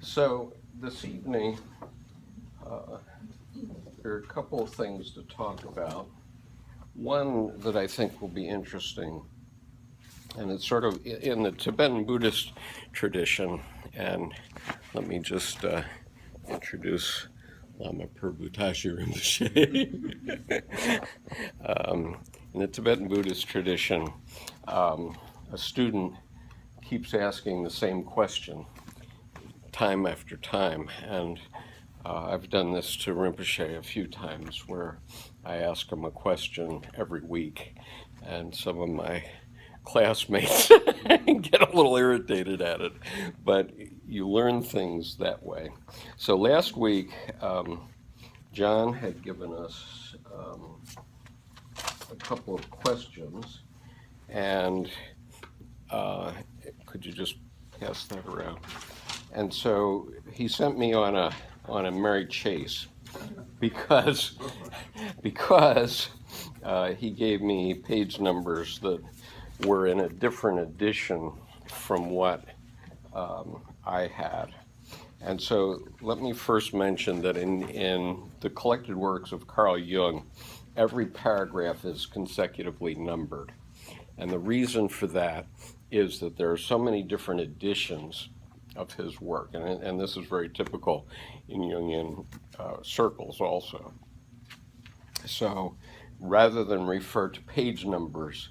So this evening, there are a couple of things to talk about. One that I think will be interesting, and it's sort of in the Tibetan Buddhist tradition, and let me just introduce Lama Prabhutashi Rinpoche. In the Tibetan Buddhist tradition, a student keeps asking the same question time after time, and I've done this to Rinpoche a few times where I ask him a question every week, and some of my classmates get a little irritated at it, but you learn things that way. So last week, John had given us a couple of questions, and could you just pass that around? And so he sent me on a merry chase because he gave me page numbers that were in a different edition from what I had. And so let me first mention that in the collected works of Carl Jung, every paragraph is consecutively numbered. And the reason for that is that there are so many different editions of his work, and this is very typical in Jungian circles also. So rather than refer to page numbers,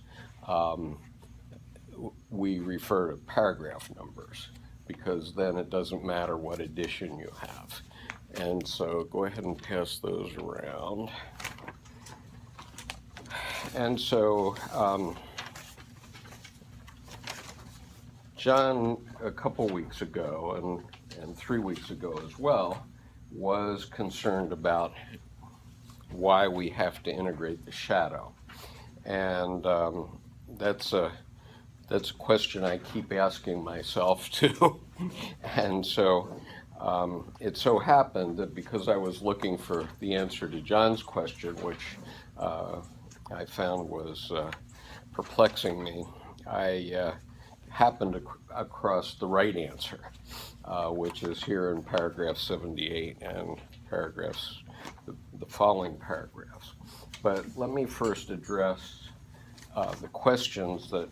we refer to paragraph numbers, because then it doesn't matter what edition you have. And so go ahead and pass those around. And so John, a couple weeks ago, and 3 weeks ago as well, was concerned about why we have to integrate the shadow. And that's a question I keep asking myself too. And so it so happened that because I was looking for the answer to John's question, which I found was perplexing me, I happened across the right answer, which is here in paragraph 78 and paragraphs, the following paragraphs. But let me first address the questions that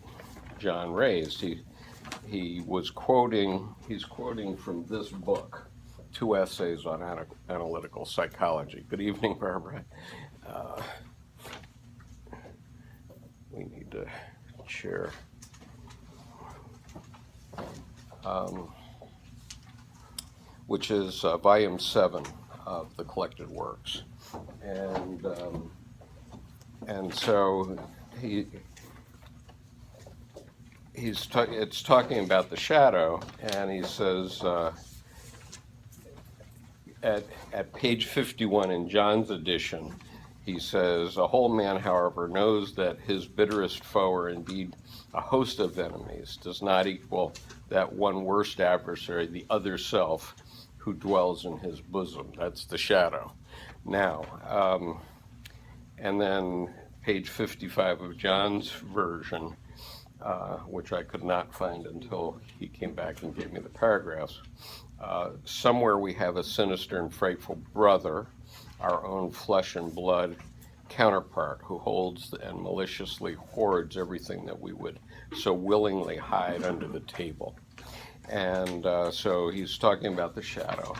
John raised. He's quoting from this book, two essays on analytical psychology. Good evening, Barbara. We need to share. Which is volume 7 of the collected works, and so it's talking about the shadow, and he says at page 51 in John's edition, he says, "A whole man, however, knows that his bitterest foe, or indeed a host of enemies, does not equal that one worst adversary, the other self, who dwells in his bosom." That's the shadow. Now, and then page 55 of John's version, which I could not find until he came back and gave me the paragraphs. Somewhere we have a sinister and frightful brother, our own flesh and blood counterpart, who holds and maliciously hoards everything that we would so willingly hide under the table. And so he's talking about the shadow.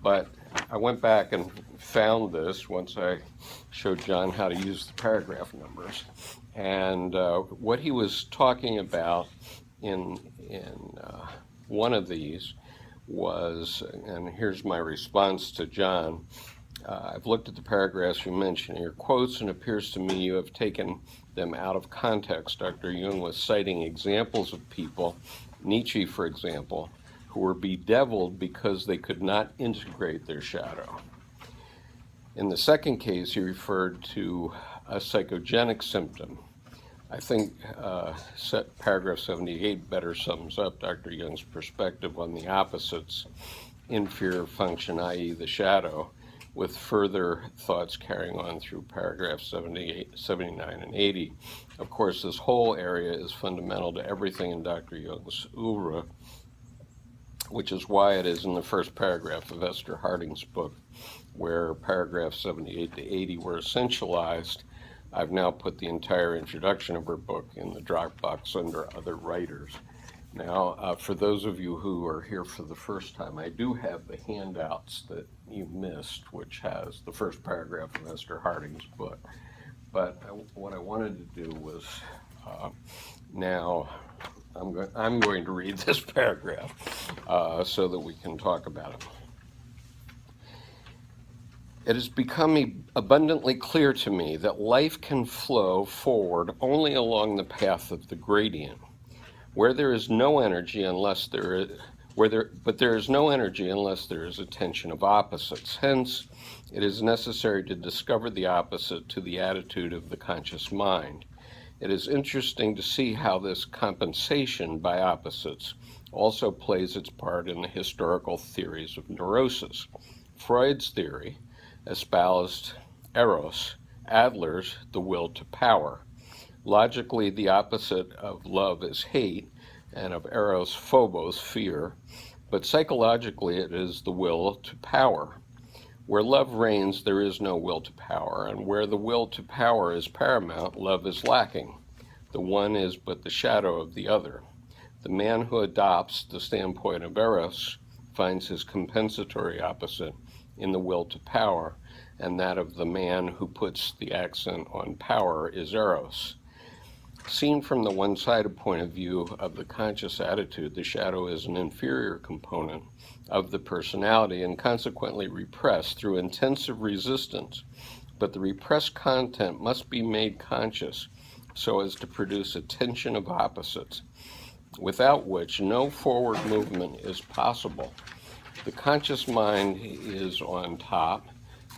But I went back and found this once I showed John how to use the paragraph numbers. And what he was talking about in one of these was, and here's my response to John, I've looked at the paragraphs you mentioned in your quotes, and it appears to me you have taken them out of context. Dr. Jung was citing examples of people, Nietzsche, for example, who were bedeviled because they could not integrate their shadow. In the second case, he referred to a psychogenic symptom. I think paragraph 78 better sums up Dr. Jung's perspective on the opposites, inferior function, i.e. the shadow, with further thoughts carrying on through paragraphs 78, 79, and 80. Of course, this whole area is fundamental to everything in Dr. Jung's oeuvre, which is why it is in the first paragraph of Esther Harding's book, where paragraphs 78 to 80 were essentialized. I've now put the entire introduction of her book in the Dropbox under other writers. Now, for those of you who are here for the first time, I do have the handouts that you missed, which has the first paragraph of Esther Harding's book. But what I wanted to do was, now I'm going to read this paragraph so that we can talk about it. It has become abundantly clear to me that life can flow forward only along the path of the gradient, where there is no energy unless there is, but there is no energy unless there is a tension of opposites. Hence, it is necessary to discover the opposite to the attitude of the conscious mind. It is interesting to see how this compensation by opposites also plays its part in the historical theories of neurosis. Freud's theory espoused eros, Adler's the will to power. Logically, the opposite of love is hate, and of eros, phobos, fear, but psychologically it is the will to power. Where love reigns, there is no will to power, and where the will to power is paramount, love is lacking. The one is but the shadow of the other. The man who adopts the standpoint of eros finds his compensatory opposite in the will to power, and that of the man who puts the accent on power is eros. Seen from the one-sided point of view of the conscious attitude, the shadow is an inferior component of the personality and consequently repressed through intensive resistance. But the repressed content must be made conscious so as to produce a tension of opposites, without which no forward movement is possible. The conscious mind is on top,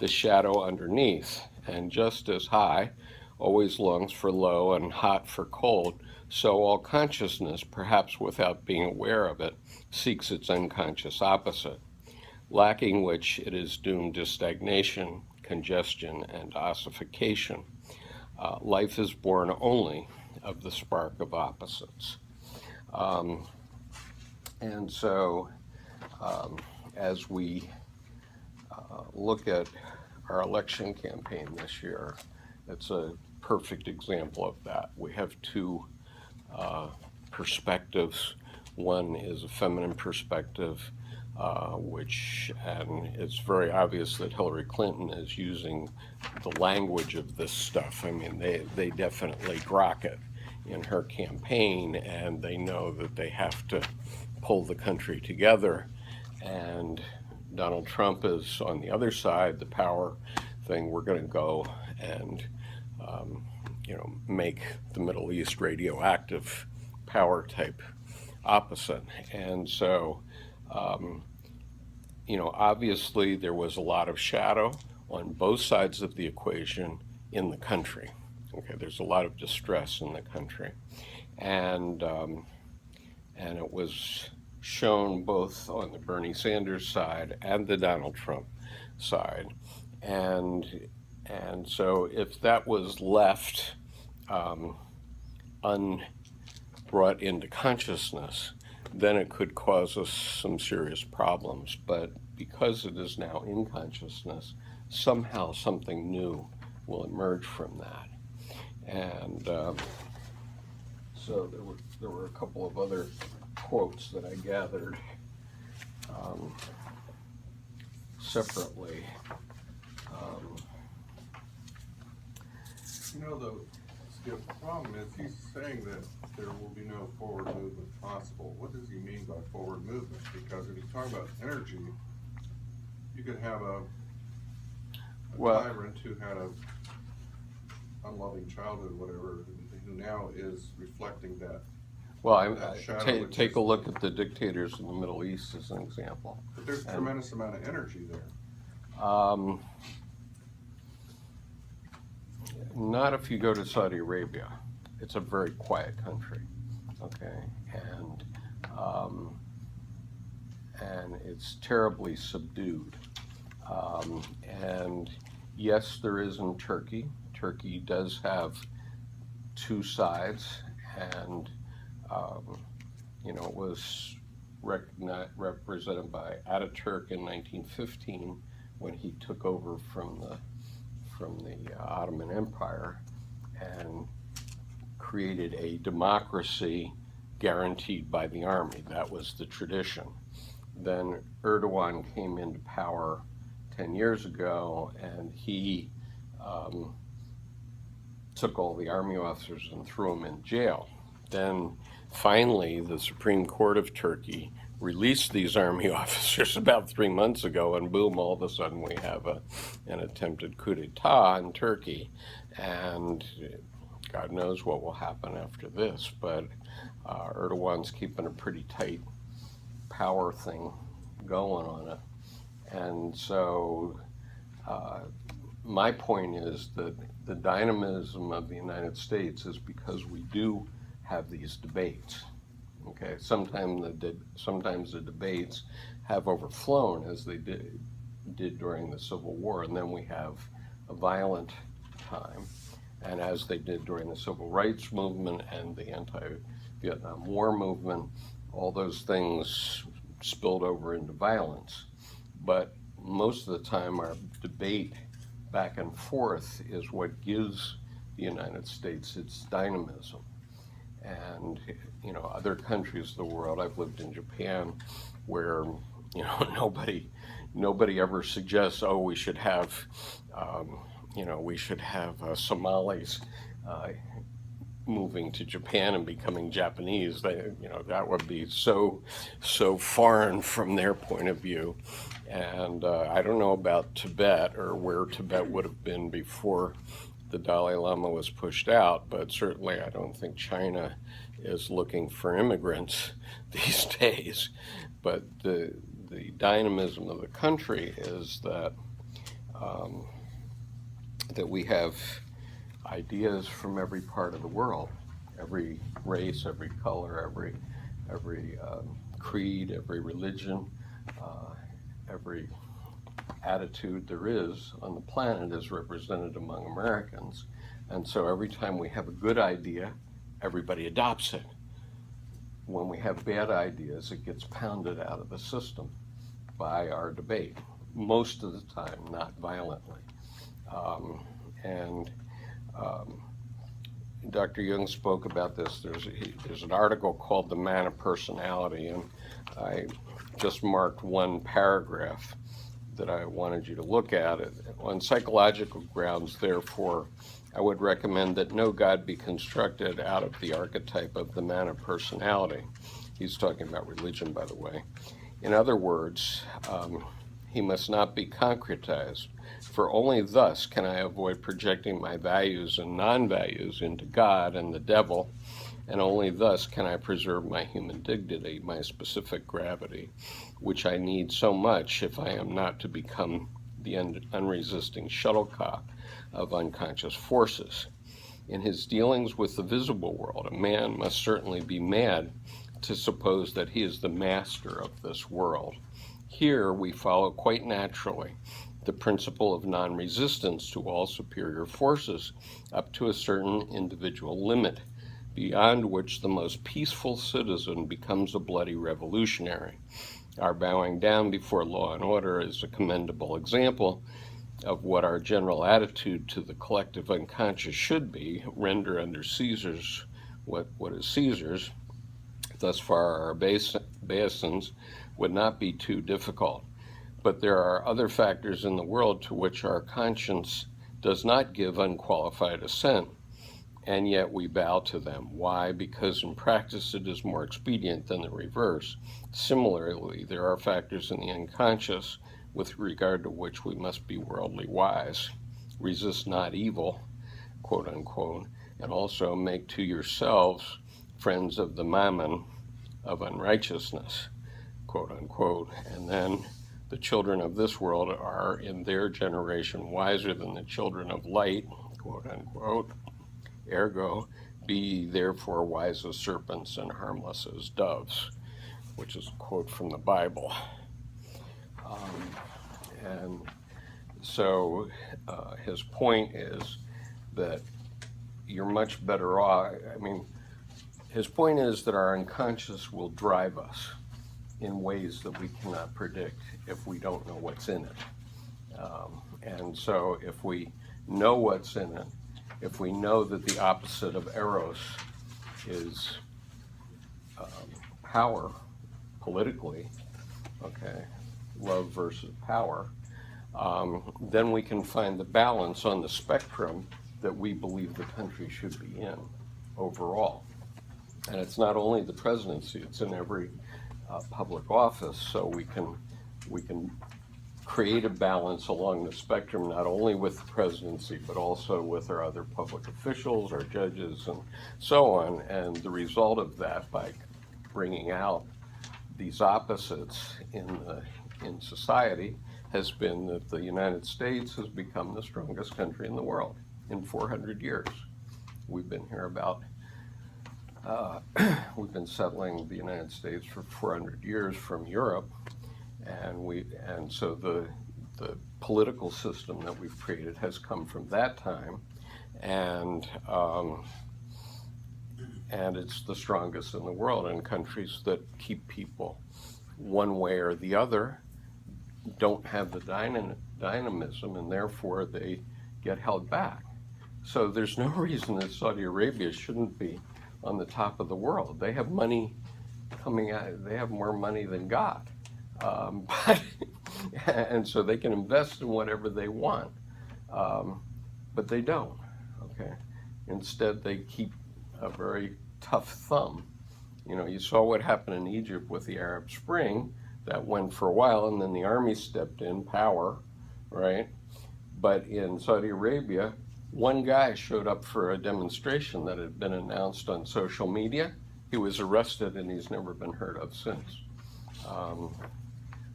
the shadow underneath, and just as high always longs for low and hot for cold, so all consciousness, perhaps without being aware of it, seeks its unconscious opposite, lacking which it is doomed to stagnation, congestion, and ossification. Life is born only of the spark of opposites. And so, as we look at our election campaign this year, it's a perfect example of that. We have two perspectives. One is a feminine perspective, and it's very obvious that Hillary Clinton is using the language of this stuff. I mean, they definitely grok it in her campaign, and they know that they have to pull the country together. And Donald Trump is on the other side, the power thing. We're going to go and make the Middle East radioactive power type opposite. And so, obviously there was a lot of shadow on both sides of the equation in the country. Okay, there's a lot of distress in the country. And it was shown both on the Bernie Sanders side and the Donald Trump side. And so if that was left brought into consciousness, then it could cause us some serious problems. But because it is now in consciousness, somehow something new will emerge from that. And so there were a couple of other quotes that I gathered separately. The problem is he's saying that there will be no forward movement possible. What does he mean by forward movement? Because if he's talking about energy, you could have a tyrant who had a unloving childhood, whatever, who now is reflecting that. Well, take a look at the dictators in the Middle East as an example. But there's a tremendous amount of energy there. Not if you go to Saudi Arabia. It's a very quiet country, okay, and it's terribly subdued. And yes, there is in Turkey. Turkey does have two sides, and it was represented by Ataturk in 1915 when he took over from the Ottoman Empire and created a democracy guaranteed by the army. That was the tradition. Then Erdogan came into power 10 years ago, and he took all the army officers and threw them in jail. Then finally, the Supreme Court of Turkey released these army officers about 3 months ago, and boom, all of a sudden we have an attempted coup d'etat in Turkey. And God knows what will happen after this, but Erdogan's keeping a pretty tight power thing going on it. And so my point is that the dynamism of the United States is because we do have these debates. Okay, sometimes the debates have overflown, as they did during the Civil War, and then we have a violent time, and as they did during the Civil Rights Movement and the anti-Vietnam War movement, all those things spilled over into violence. But most of the time, our debate back and forth is what gives the United States its dynamism. And other countries of the world, I've lived in Japan, where nobody ever suggests, oh, we should have Somalis moving to Japan and becoming Japanese. That would be so foreign from their point of view. And I don't know about Tibet or where Tibet would have been before the Dalai Lama was pushed out, but certainly I don't think China is looking for immigrants these days. But the dynamism of the country is that that we have ideas from every part of the world, every race, every color, every creed, every religion, every attitude there is on the planet is represented among Americans. And so every time we have a good idea, everybody adopts it. When we have bad ideas, it gets pounded out of the system by our debate, most of the time, not violently. Dr. Jung spoke about this. There's an article called The Man of Personality, and I just marked one paragraph that I wanted you to look at. On psychological grounds, therefore, I would recommend that no God be constructed out of the archetype of the man of personality. He's talking about religion, by the way. In other words, he must not be concretized, for only thus can I avoid projecting my values and non-values into God and the devil, and only thus can I preserve my human dignity, my specific gravity, which I need so much if I am not to become the unresisting shuttlecock of unconscious forces. In his dealings with the visible world, a man must certainly be mad to suppose that he is the master of this world. Here we follow quite naturally the principle of non-resistance to all superior forces up to a certain individual limit, beyond which the most peaceful citizen becomes a bloody revolutionary. Our bowing down before law and order is a commendable example of what our general attitude to the collective unconscious should be. Render under Caesar's what is Caesar's. Thus far, our obeisance would not be too difficult. But there are other factors in the world to which our conscience does not give unqualified assent, and yet we bow to them. Why? Because in practice it is more expedient than the reverse. Similarly, there are factors in the unconscious with regard to which we must be worldly wise. Resist not evil, quote unquote, and also make to yourselves friends of the mammon of unrighteousness, quote unquote. And then the children of this world are in their generation wiser than the children of light, quote unquote. Ergo, be therefore wise as serpents and harmless as doves, which is a quote from the Bible. And so his point is that you're much better off. His point is that our unconscious will drive us. in ways that we cannot predict if we don't know what's in it. And so if we know what's in it, if we know that the opposite of eros is power politically, okay, love versus power, then we can find the balance on the spectrum that we believe the country should be in overall. And it's not only the presidency, it's in every public office, so we can create a balance along the spectrum, not only with the presidency, but also with our other public officials, our judges, and so on. And the result of that, by bringing out these opposites in society, has been that the United States has become the strongest country in the world in 400 years. We've been here about, we've been settling the United States for 400 years from Europe, and so the political system that we've created has come from that time, and it's the strongest in the world. And countries that keep people one way or the other don't have the dynamism, and therefore they get held back. So there's no reason that Saudi Arabia shouldn't be on the top of the world. They have money coming out, they have more money than God. And so they can invest in whatever they want, but they don't, okay? Instead, they keep a very tough thumb. You know, you saw what happened in Egypt with the Arab Spring. That went for a while, and then the army stepped in, power, right? But in Saudi Arabia, one guy showed up for a demonstration that had been announced on social media. He was arrested, and he's never been heard of since.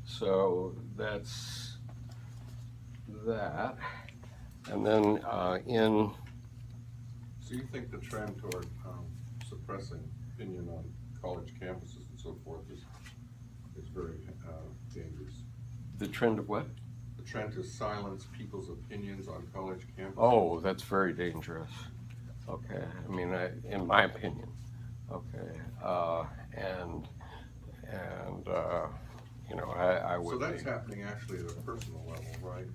So that's that. And then So you think the trend toward suppressing opinion on college campuses and so forth is very dangerous? The trend of what? The trend to silence people's opinions on college campuses? Oh, that's very dangerous. Okay, I mean, in my opinion. Okay, you know, I would. So that's be. happening actually at a personal level, right?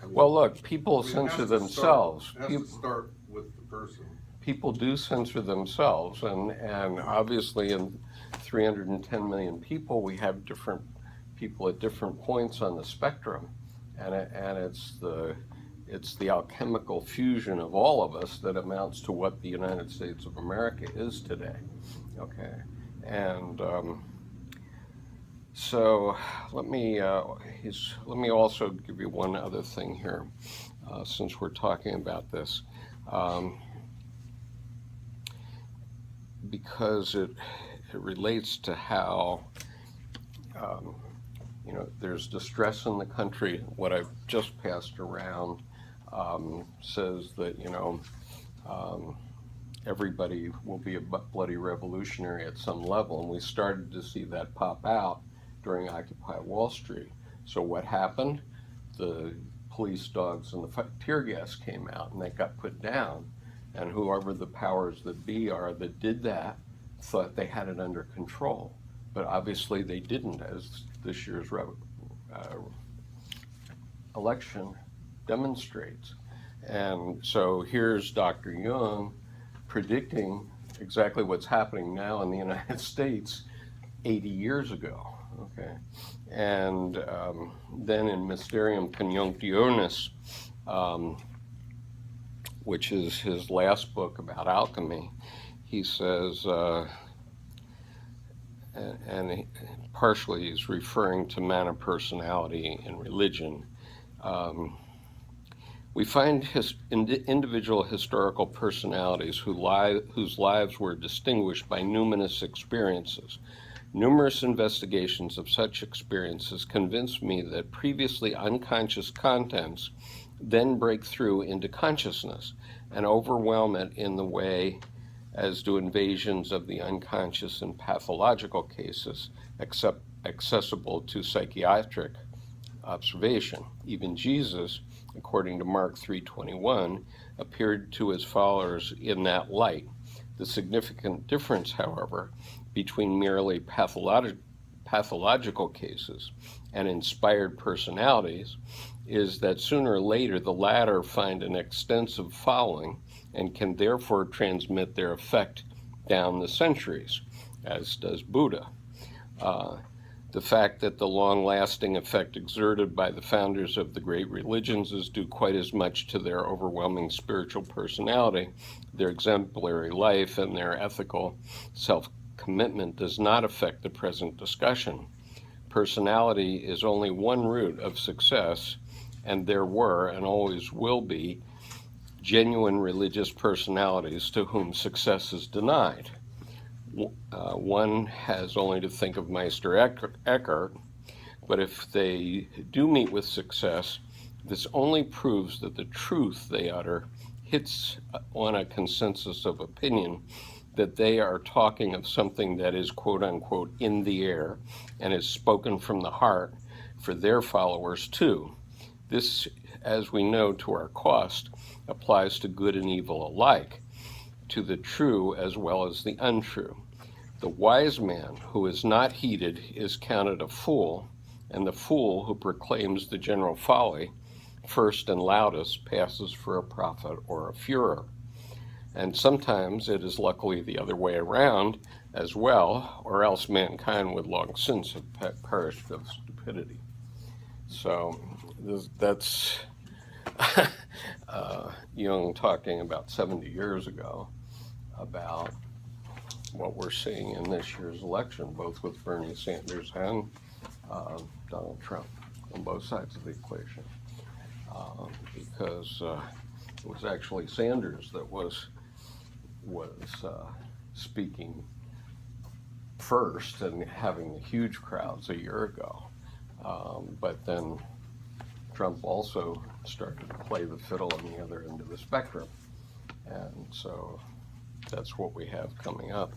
I mean, Well, look, people I mean, censor themselves. It has to start with the person. People do censor themselves, and obviously in 310 million people, we have different people at different points on the spectrum, and it's the alchemical fusion of all of us that amounts to what the United States of America is today. Okay, and so let me also give you one other thing here, since we're talking about this. Because it relates to how, you know, there's distress in the country. What I've just passed around says that, you know, everybody will be a bloody revolutionary at some level, and we started to see that pop out during Occupy Wall Street. So what happened? The police dogs and the tear gas came out, and they got put down. And whoever the powers that be are that did that thought they had it under control. But obviously they didn't, as this year's election demonstrates. And so here's Dr. Jung predicting exactly what's happening now in the United States 80 years ago. Okay, and then in Mysterium Conjunctionis, which is his last book about alchemy, he says, and partially he's referring to man of personality in religion, we find individual historical personalities whose lives were distinguished by numinous experiences. Numerous investigations of such experiences convince me that previously unconscious contents then break through into consciousness and overwhelm it in the way as do invasions of the unconscious in pathological cases accessible to psychiatric observation. Even Jesus, according to Mark 3:21, appeared to his followers in that light. The significant difference, however, between merely pathological cases and inspired personalities is that sooner or later the latter find an extensive following and can therefore transmit their effect down the centuries, as does Buddha. The fact that the long-lasting effect exerted by the founders of the great religions is due quite as much to their overwhelming spiritual personality, their exemplary life, and their ethical self-commitment does not affect the present discussion. Personality is only one root of success, and there were and always will be genuine religious personalities to whom success is denied. One has only to think of Meister Eckhart, but if they do meet with success, this only proves that the truth they utter hits on a consensus of opinion that they are talking of something that is quote-unquote in the air and is spoken from the heart for their followers too. This, as we know to our cost, applies to good and evil alike, to the true as well as the untrue. The wise man who is not heeded is counted a fool, and the fool who proclaims the general folly first and loudest passes for a prophet or a furor. And sometimes it is luckily the other way around as well, or else mankind would long since have perished of stupidity. So that's Jung talking about 70 years ago about what we're seeing in this year's election, both with Bernie Sanders and Donald Trump on both sides of the equation. Because it was actually Sanders that was speaking first and having the huge crowds a year ago. But then Trump also started to play the fiddle on the other end of the spectrum. And so that's what we have coming up.